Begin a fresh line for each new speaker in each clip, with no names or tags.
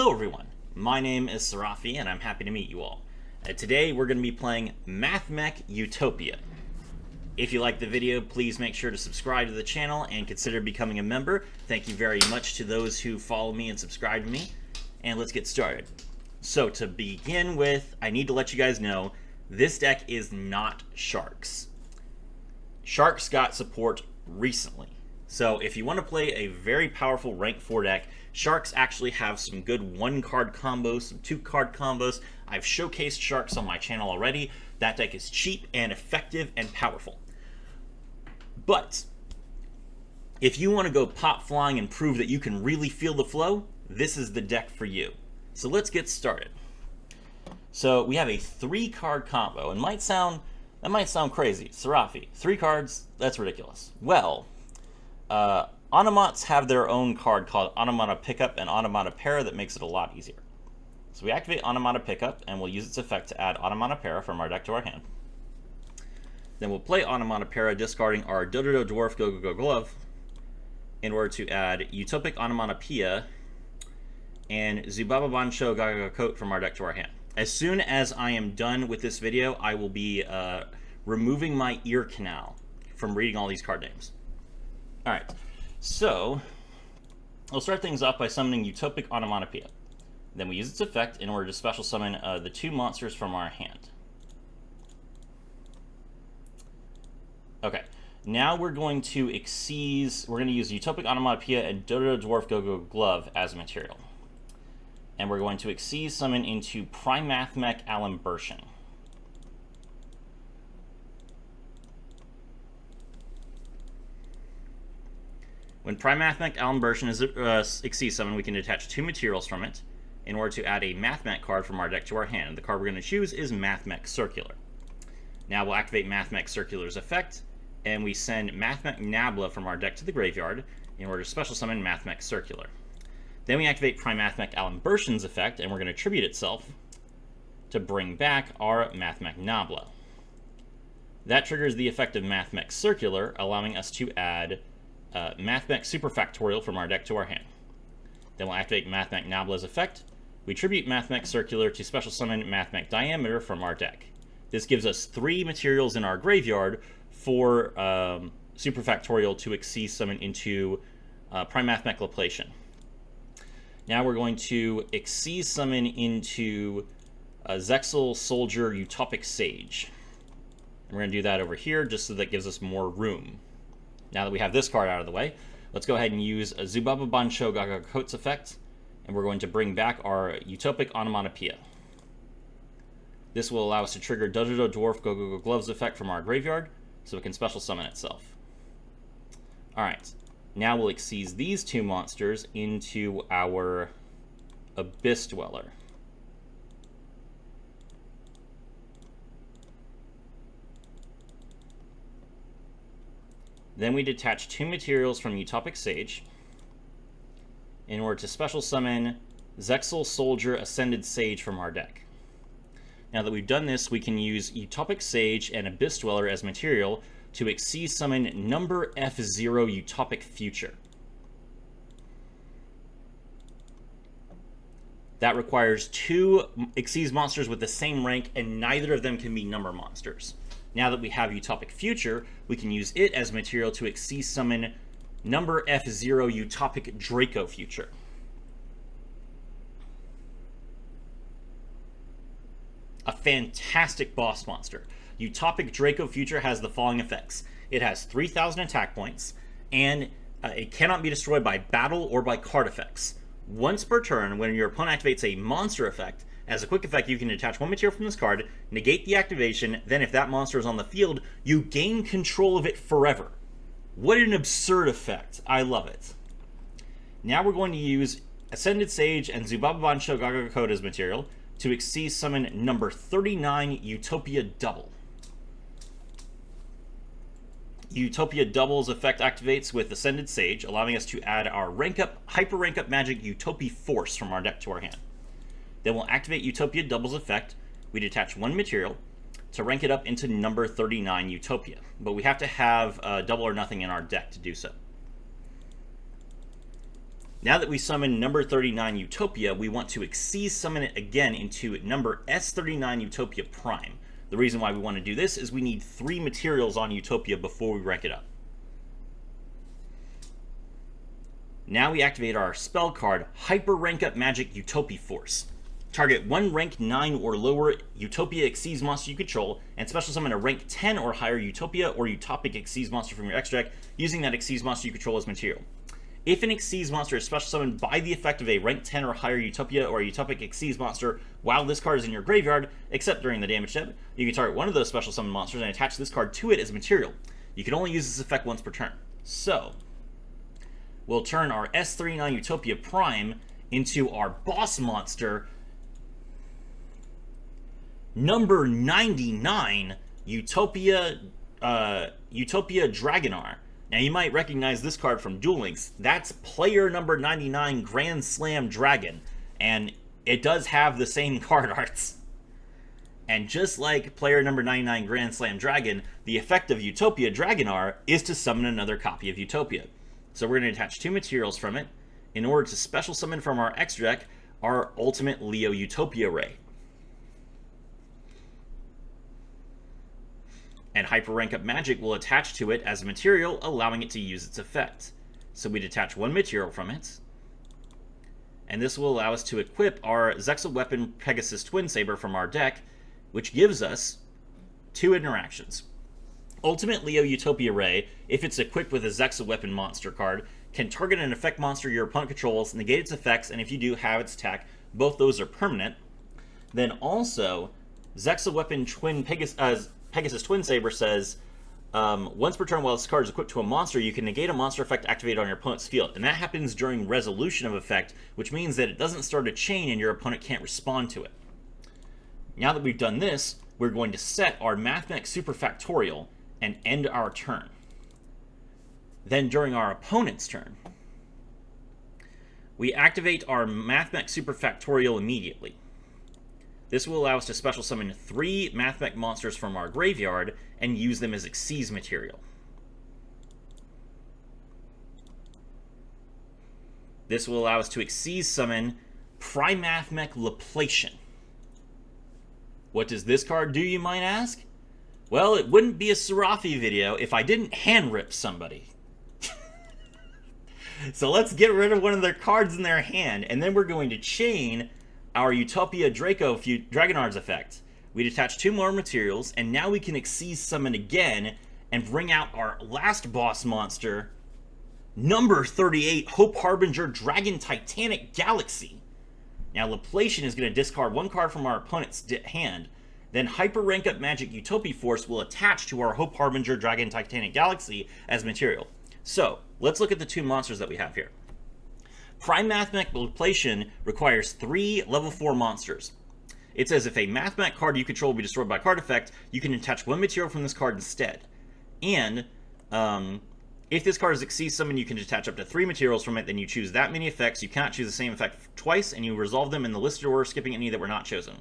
Hello everyone, my name is Serafi and I'm happy to meet you all. Today we're going to be playing Mathmech Utopia. If you like the video, please make sure to subscribe to the channel and consider becoming a member. Thank you very much to those who follow me and subscribe to me. And let's get started. So to begin with, I need to let you guys know, this deck is not Sharks. Sharks got support recently. So if you want to play a very powerful rank 4 deck, Sharks actually have some good 1-card combos, some 2-card combos. I've showcased Sharks on my channel already. That deck is cheap and effective and powerful. But if you want to go pop flying and prove that you can really feel the flow, this is the deck for you. So let's get started. So we have a 3-card combo, and that might sound crazy. Serafi, 3 cards, that's ridiculous. Well, Onomats have their own card called Onomatopickup and Onomatopeia that makes it a lot easier. So we activate Onomatopickup, and we'll use its effect to add Onomatopeia from our deck to our hand. Then we'll play Onomatopeia, discarding our Dodododwarf Gogogoglove in order to add Utopic Onomatopeia and Zubababancho Gagagacoat from our deck to our hand. As soon as I am done with this video, I will be removing my ear canal from reading all these card names. Alright, so we'll start things off by summoning Utopic Onomatopeia. Then we use its effect in order to special summon the 2 monsters from our hand. Okay, now we're going to use Utopic Onomatopeia and Dodododwarf Gogogoglove as a material. And we're going to Xyz summon into Mathmech Alimbertion. When Mathmech Alimbertion is Xyz summoned, we can detach 2 materials from it in order to add a Mathmech card from our deck to our hand. The card we're going to choose is Mathmech Circular. Now we'll activate Mathmech Circular's effect, and we send Mathmech Nabla from our deck to the graveyard in order to special summon Mathmech Circular. Then we activate Mathmech Alimbertion's effect, and we're going to tribute itself to bring back our Mathmech Nabla. That triggers the effect of Mathmech Circular, allowing us to add Mathmech Superfactorial from our deck to our hand. Then we'll activate Mathmech Nabla's effect. We tribute Mathmech Circular to special summon Mathmech Diameter from our deck. This gives us 3 materials in our graveyard for Superfactorial to Xyz summon into Mathmech Laplation. Now we're going to Xyz summon into Zexal Soldier Utopic Sage. And we're going to do that over here just so that gives us more room. Now that we have this card out of the way, let's go ahead and use a Zubababancho Gagagacoat's effect, and we're going to bring back our Utopic Onomatopeia. This will allow us to trigger Dodododwarf Gogogoglove's effect from our graveyard, so it can special summon itself. Alright, now we'll Xyz these 2 monsters into our Abyss Dweller. Then we detach 2 materials from Utopic Sage in order to special summon Zexal Soldier Ascended Sage from our deck. Now that we've done this, we can use Utopic Sage and Abyss Dweller as material to Xyz summon number F0 Utopic Future. That requires 2 Xyz monsters with the same rank, and neither of them can be number monsters. Now that we have Utopic Future, we can use it as material to Xyz summon number F0 Utopic Draco Future. A fantastic boss monster. Utopic Draco Future has the following effects. It has 3,000 attack points, and it cannot be destroyed by battle or by card effects. Once per turn, when your opponent activates a monster effect, as a quick effect, you can detach 1 material from this card, negate the activation, then if that monster is on the field, you gain control of it forever. What an absurd effect. I love it. Now we're going to use Ascended Sage and Zubababancho Gagagacoat as material to Xyz summon number 39 Utopia Double. Utopia Double's effect activates with Ascended Sage, allowing us to add our hyper rank up magic Utopia Force from our deck to our hand. Then we'll activate Utopia Double's effect. We detach 1 material to rank it up into number 39 Utopia, but we have to have double or nothing in our deck to do so. Now that we summon number 39 Utopia, we want to XYZ summon it again into number S39 Utopia Prime. The reason why we want to do this is we need 3 materials on Utopia before we rank it up. Now we activate our spell card, Hyper Rank Up Magic Utopia Force. Target 1 rank 9 or lower Utopia XYZ monster you control, and special summon a rank 10 or higher Utopia or Utopic XYZ monster from your extra deck, using that XYZ monster you control as material. If an XYZ monster is special summoned by the effect of a rank 10 or higher Utopia or Utopic XYZ monster while this card is in your graveyard, except during the damage step, you can target one of those special summon monsters and attach this card to it as material. You can only use this effect once per turn. So, we'll turn our S39 Utopia Prime into our boss monster, number 99 Utopia Dragonar. Now you might recognize this card from Duel Links. That's player number 99 Grand Slam Dragon, and it does have the same card arts. And just like player number 99 Grand Slam Dragon, the effect of Utopia Dragonar is to summon another copy of Utopia. So we're going to attach 2 materials from it in order to special summon from our extra deck our Ultimate Leo Utopia Ray. And Hyper Rank Up Magic will attach to it as a material, allowing it to use its effect. So we detach 1 material from it, and this will allow us to equip our Zexa Weapon Pegasus Twin Saber from our deck, which gives us 2 interactions. Ultimate Leo Utopia Ray, if it's equipped with a Zexa Weapon monster card, can target an effect monster your opponent controls, negate its effects, and if you do, have its attack. Both those are permanent. Then also, Zexa Weapon Pegasus Twin Saber says, once per turn while this card is equipped to a monster, you can negate a monster effect activated on your opponent's field. And that happens during resolution of effect, which means that it doesn't start a chain and your opponent can't respond to it. Now that we've done this, we're going to set our Mathmech Superfactorial and end our turn. Then during our opponent's turn, we activate our Mathmech Superfactorial immediately. This will allow us to special summon 3 Mathmech monsters from our graveyard and use them as XYZ material. This will allow us to XYZ summon Primathmech Laplation. What does this card do, you might ask? Well, it wouldn't be a Serafi video if I didn't hand rip somebody. So let's get rid of one of their cards in their hand, and then we're going to chain our Utopia Dragonar's effect. We detach 2 more materials, and now we can XYZ summon again and bring out our last boss monster, number 38 Hope Harbinger Dragon Titanic Galaxy. Now Laplation is going to discard 1 card from our opponent's hand. Then Hyper Rank Up Magic Utopia Force will attach to our Hope Harbinger Dragon Titanic Galaxy as material. So, let's look at the 2 monsters that we have here. Primathmech Laplation requires 3 level 4 monsters. It says if a Mathmech card you control will be destroyed by card effect, you can attach 1 material from this card instead. And if this card is XYZ summoned, you can detach up to 3 materials from it, then you choose that many effects. You cannot choose the same effect twice, and you resolve them in the listed order, skipping any that were not chosen.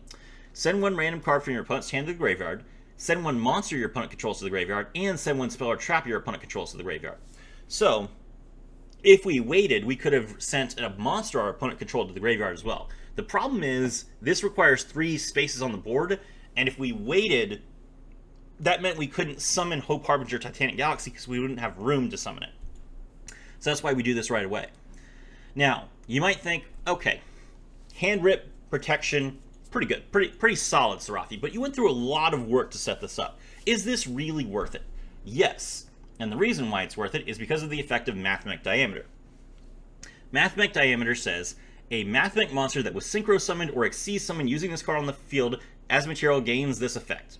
Send 1 random card from your opponent's hand to the graveyard, send 1 monster your opponent controls to the graveyard, and send 1 spell or trap your opponent controls to the graveyard. So, if we waited, we could have sent a monster our opponent controlled to the graveyard as well. The problem is, this requires 3 spaces on the board, and if we waited, that meant we couldn't summon Hope Harbinger Titanic Galaxy because we wouldn't have room to summon it. So that's why we do this right away. Now, you might think, okay, hand rip, protection, pretty good, pretty solid, Serafi, but you went through a lot of work to set this up. Is this really worth it? Yes. And the reason why it's worth it is because of the effect of Mathmech Diameter. Mathmech Diameter says, a Mathmech monster that was synchro summoned or XYZ summoned using this card on the field as material gains this effect.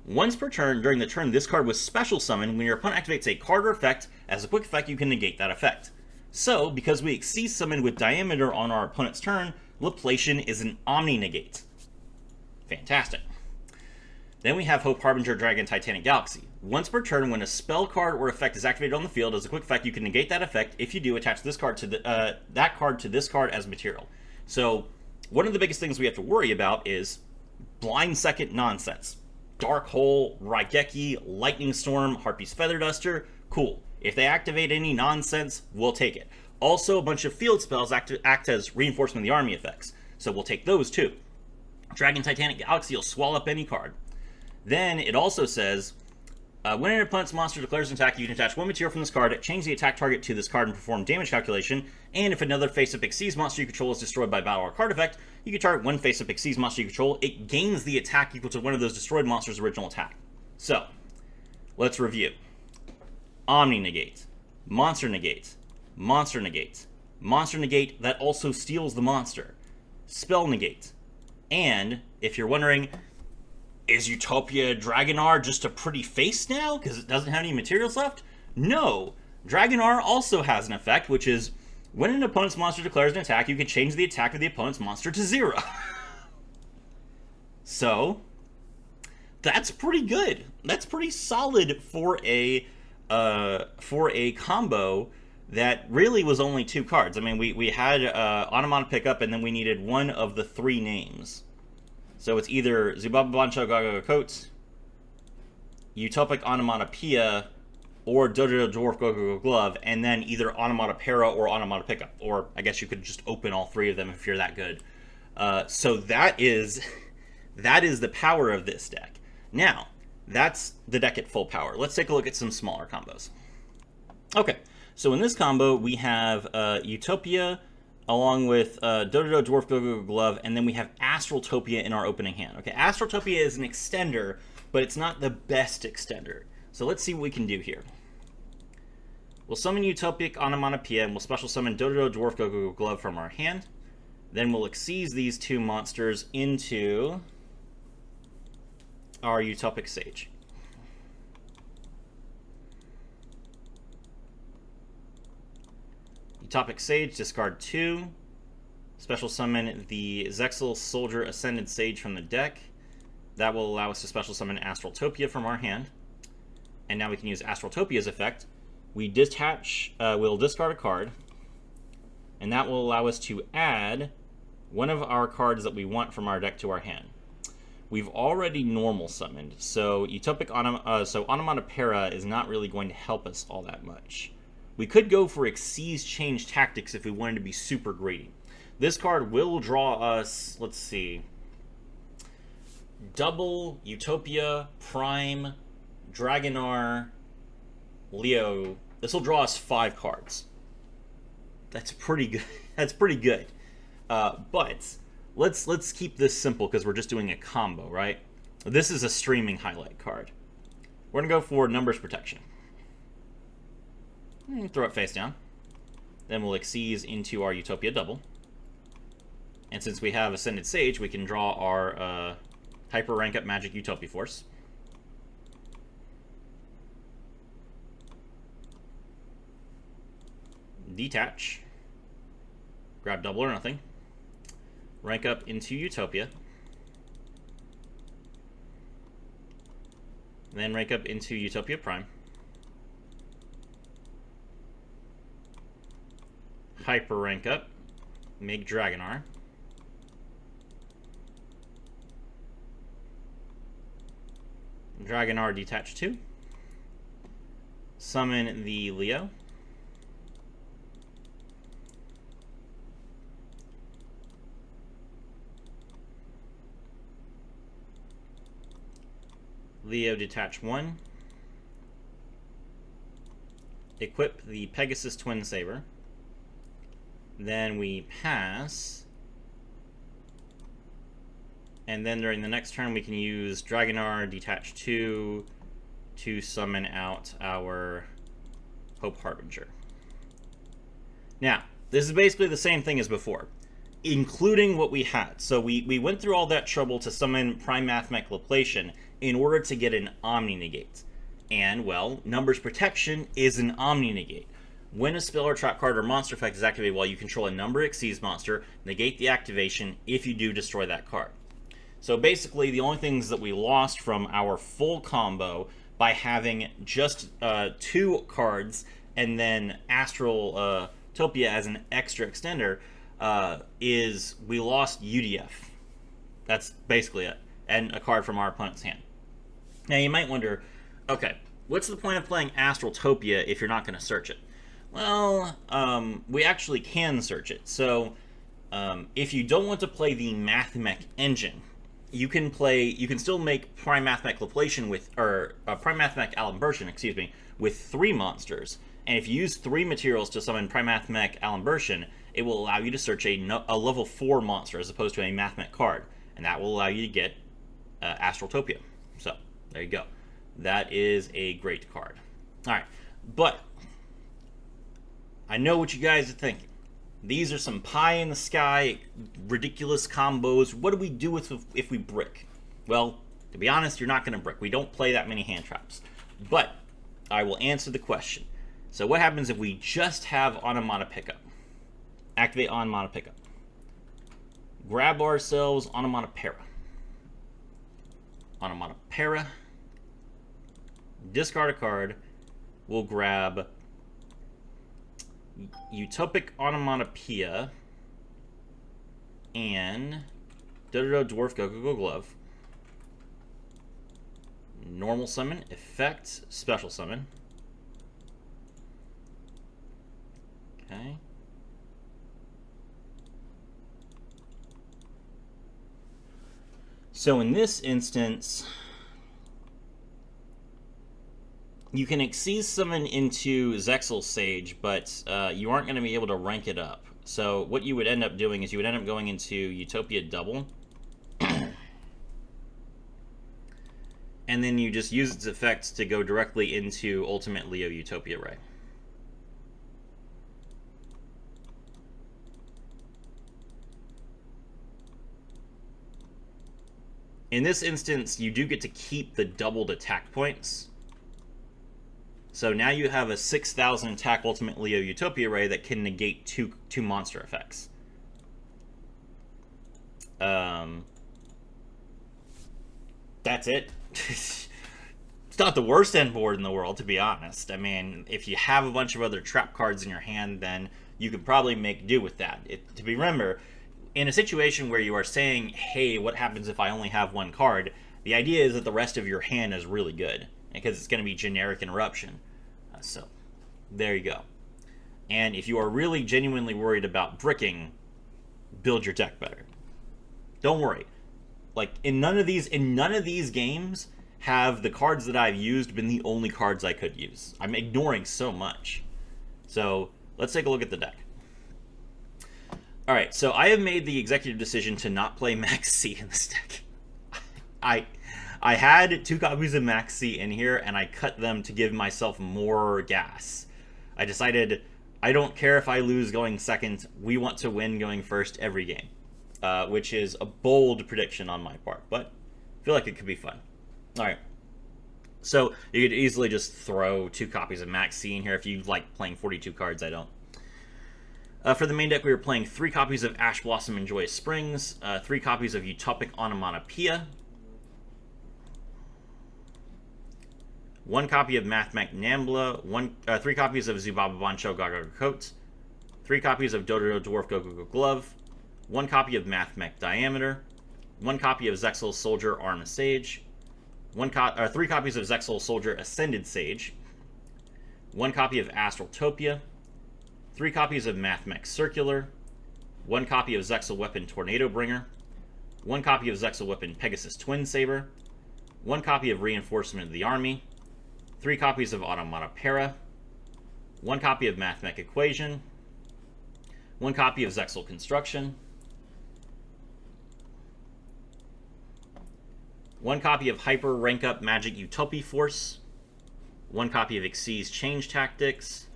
Once per turn, during the turn this card was special summoned, when your opponent activates a card or effect, as a quick effect you can negate that effect. So, because we XYZ summoned with Diameter on our opponent's turn, Laplation is an Omni-Negate. Fantastic. Then we have Hope Harbinger Dragon Titanic Galaxy. Once per turn, when a spell card or effect is activated on the field, as a quick effect, you can negate that effect. If you do, attach this card to that card to this card as material. So, one of the biggest things we have to worry about is blind second nonsense. Dark Hole, Raigeki, Lightning Storm, Harpy's Feather Duster, cool. If they activate any nonsense, we'll take it. Also, a bunch of field spells act as reinforcement of the army effects. So we'll take those too. Dragon Titanic Galaxy will swallow up any card. Then it also says, when an opponent's monster declares an attack, you can attach one material from this card, change the attack target to this card, and perform damage calculation. And if another face-up Xyz monster you control is destroyed by battle or card effect, you can target one face-up Xyz monster you control. It gains the attack equal to one of those destroyed monsters' original attack. So, let's review. Omni Negate, Monster Negate, Monster Negate, Monster Negate that also steals the monster, Spell Negate, and, if you're wondering, is Utopia Dragonar just a pretty face now because it doesn't have any materials left? No, Dragonar also has an effect, which is, when an opponent's monster declares an attack, you can change the attack of the opponent's monster to 0. So, that's pretty good. That's pretty solid for a combo that really was only 2 cards. I mean, we had Onomatopickup, and then we needed one of the 3 names. So it's either Zubababancho Gagagacoat, Utopic Onomatopeia, or Dodododwarf Gogogoglove, and then either Onomatopeia or Onomatopickup. Or I guess you could just open all 3 of them if you're that good. So that is the power of this deck. Now, that's the deck at full power. Let's take a look at some smaller combos. Okay, so in this combo, we have Utopia, along with Dodododwarf Gogogoglove, and then we have Astraltopia in our opening hand. Okay, Astraltopia is an extender, but it's not the best extender. So let's see what we can do here. We'll summon Utopic Onomatopeia, and we'll special summon Dodododwarf Gogogoglove from our hand. Then we'll Xyz these 2 monsters into our Utopic Sage. Utopic Sage, discard 2. Special summon the Zexal Soldier Ascended Sage from the deck. That will allow us to special summon Astraltopia from our hand. And now we can use Astraltopia's effect. We'll discard a card, and that will allow us to add one of our cards that we want from our deck to our hand. We've already normal summoned, so Onomatopeia is not really going to help us all that much. We could go for Xyz Change Tactics if we wanted to be super greedy. This card will draw us, let's see, double Utopia, Prime, Dragonar, Leo. This will draw us 5 cards. That's pretty good. That's pretty good. But let's keep this simple because we're just doing a combo, right? This is a streaming highlight card. We're gonna go for Numbers Protection. Throw it face down. Then we'll Xyz into our Utopia double. And since we have Ascended Sage, we can draw our Hyper Rank Up Magic Utopia Force. Detach. Grab double or nothing. Rank up into Utopia. Then rank up into Utopia Prime. Hyper rank up. Make Dragonar. Dragonar detach 2. Summon the Leo. Leo detach 1. Equip the Pegasus Twin Saber. Then we pass. And then during the next turn we can use Dragonar detach 2 to summon out our Hope Harbinger. Now, this is basically the same thing as before, including what we had. So we went through all that trouble to summon Prime Mathmech Laplation in order to get an Omni Negate. And, well, Numbers Protection is an Omni Negate. When a spell or trap card or monster effect is activated while you control a number Xyz monster, negate the activation if you do destroy that card. So basically, the only things that we lost from our full combo by having just 2 cards and then Astraltopia as an extra extender is we lost UDF. That's basically it. And a card from our opponent's hand. Now you might wonder, okay, what's the point of playing Astraltopia if you're not going to search it? Well, we actually can search it. So, if you don't want to play the Mathmech engine, you can still make Prime Mathmech Laplation with, or Prime Mathmech Alimbertion, excuse me, with 3 monsters. And if you use 3 materials to summon Prime Mathmech Alimbertion, it will allow you to search a level 4 monster as opposed to a Mathmech card. And that will allow you to get Astraltopia. So, there you go. That is a great card. Alright, but I know what you guys are thinking. These are some pie-in-the-sky, ridiculous combos. What do we do if we brick? Well, to be honest, you're not going to brick. We don't play that many hand traps. But I will answer the question. So what happens if we just have Onomatopickup? Activate Onomatopickup. Grab ourselves Onomatopeia. Onomatopeia. Discard a card. We'll grab Utopic Onomatopeia and Dodododwarf Gogogoglove. Normal summon, effect, special summon. Okay. So in this instance, you can Xyz summon into Zexal Sage, but you aren't going to be able to rank it up. So what you would end up doing is you would end up going into Utopia Double. And then you just use its effects to go directly into Ultimate Leo Utopia Ray. In this instance, you do get to keep the doubled attack points. So now you have a 6,000 attack Ultimate Leo Utopia Ray that can negate two monster effects. That's it. It's not the worst end board in the world, to be honest. I mean, if you have a bunch of other trap cards in your hand, then you could probably make do with that. Remember, in a situation where you are saying, hey, what happens if I only have one card, the idea is that the rest of your hand is really good, because it's going to be generic interruption. So, there you go. And if you are really genuinely worried about bricking, build your deck better. Don't worry. Like, in none of these games have the cards that I've used been the only cards I could use. I'm ignoring so much. So, let's take a look at the deck. Alright, so I have made the executive decision to not play Max C in this deck. I had 2 copies of Max C in here, and I cut them to give myself more gas. I decided, I don't care if I lose going second, we want to win going first every game. Which is a bold prediction on my part, but I feel like it could be fun. Alright, so you could easily just throw 2 copies of Max C in here if you like playing 42 cards. I don't. For the main deck, we were playing 3 copies of Ash Blossom and Joyous Springs, 3 copies of Utopic Onomatopeia, 1 copy of Mathmech Nambla, 3 copies of Zubababancho Gagagacoat, 3 copies of Dodododwarf Gogogoglove, 1 copy of Mathmech Diameter, 1 copy of Zexal Soldier Arm Sage, 3 copies of Zexal Soldier Ascended Sage, 1 copy of Astraltopia, 3 copies of Mathmech Circular, 1 copy of Zexal Weapon Tornado Bringer, 1 copy of Zexal Weapon Pegasus Twin Saber, 1 copy of Reinforcement of the Army, 3 copies of Onomatopeia, 1 copy of Mathmech Equation, 1 copy of Zexal Construction, 1 copy of Hyper Rank Up Magic Utopia Force, 1 copy of Xyz Change Tactics,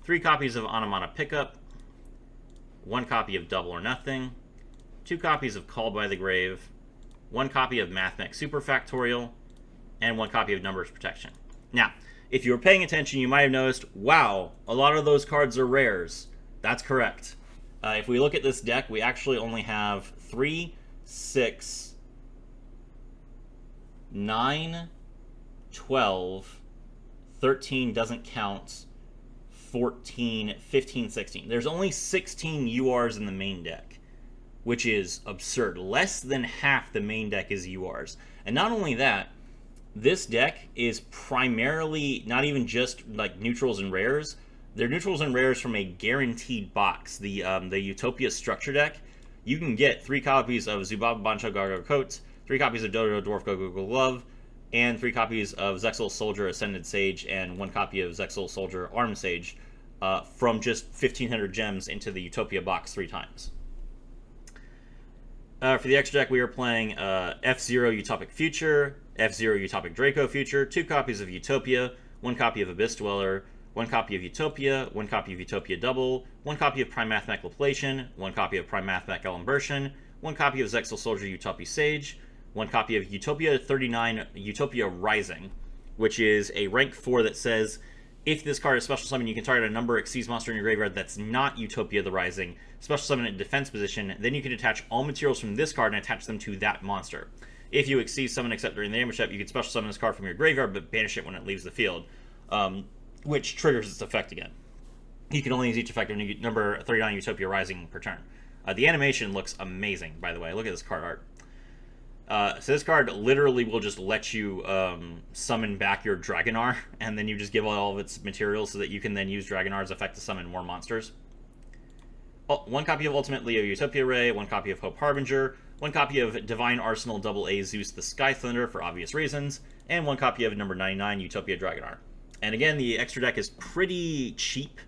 3 copies of Onomatopickup, 1 copy of Double or Nothing, 2 copies of Called by the Grave, 1 copy of Mathmech Superfactorial, and 1 copy of Numbers Protection. Now, if you were paying attention, you might have noticed, wow, a lot of those cards are rares. That's correct. If we look at this deck, we actually only have 3, 6, 9, 12, 13 doesn't count, 14, 15, 16. There's only 16 URs in the main deck, which is absurd. Less than half the main deck is URs. And not only that, this deck is primarily not even just like neutrals and rares, They're neutrals and rares from a guaranteed box. The Utopia structure deck, you can get 3 copies of Zubababancho Gagagacoat, 3 copies of Dodododwarf Gogogoglove, and 3 copies of Zexal Soldier Ascended Sage, and 1 copy of Zexal Soldier Armed Sage from just 1,500 gems into the Utopia box 3 times. For the extra deck, we are playing F-Zero Utopic Future, F-Zero Utopic Draco Future, 2 copies of Utopia, 1 copy of Abyss Dweller, 1 copy of Utopia, 1 copy of Utopia Double, 1 copy of Prime Mathmech Laplation, 1 copy of Prime Mathmech Elimbertion, 1 copy of Zexal Soldier Utopia Sage, 1 copy of Utopia 39 Utopia Rising, which is a rank 4 that says, if this card is special summon, you can target a number exceeds monster in your graveyard that's not Utopia the Rising, special summon in defense position, then you can attach all materials from this card and attach them to that monster. If you exceed summon except during the ambush step, you can special summon this card from your graveyard, but banish it when it leaves the field, which triggers its effect again. You can only use each effect when you get number 39 Utopia Rising per turn. The animation looks amazing, by the way. Look at this card art. So this card literally will just let you summon back your Dragonar, and then you just give all of its materials so that you can then use Dragonar's effect to summon more monsters. 1 copy of Ultimate Leo Utopia Ray, 1 copy of Hope Harbinger, 1 copy of Divine Arsenal AA Zeus the Sky Thunder for obvious reasons, and 1 copy of number 99 Utopia Dragonar. And again, the extra deck is pretty cheap.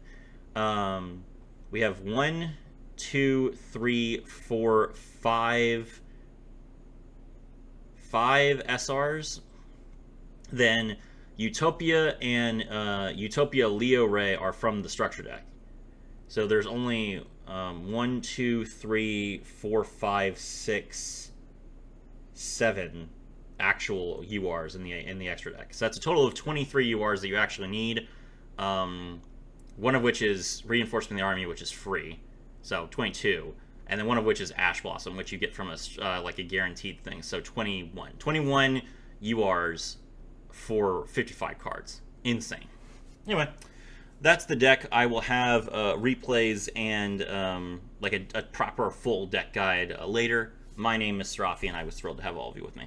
We have 1, 2, 3, 4, 5 SRs. Then Utopia and Utopia Leo Ray are from the structure deck. So there's only 1, 2, 3, 4, 5, 6, 7 actual URs in the extra deck. So that's a total of 23 URs that you actually need. One of which is Reinforcement the Army, which is free. So 22. And then one of which is Ash Blossom, which you get from like a guaranteed thing. So 21. 21 URs for 55 cards. Insane. Anyway, that's the deck. I will have replays and like a proper full deck guide later. My name is Serafi, and I was thrilled to have all of you with me.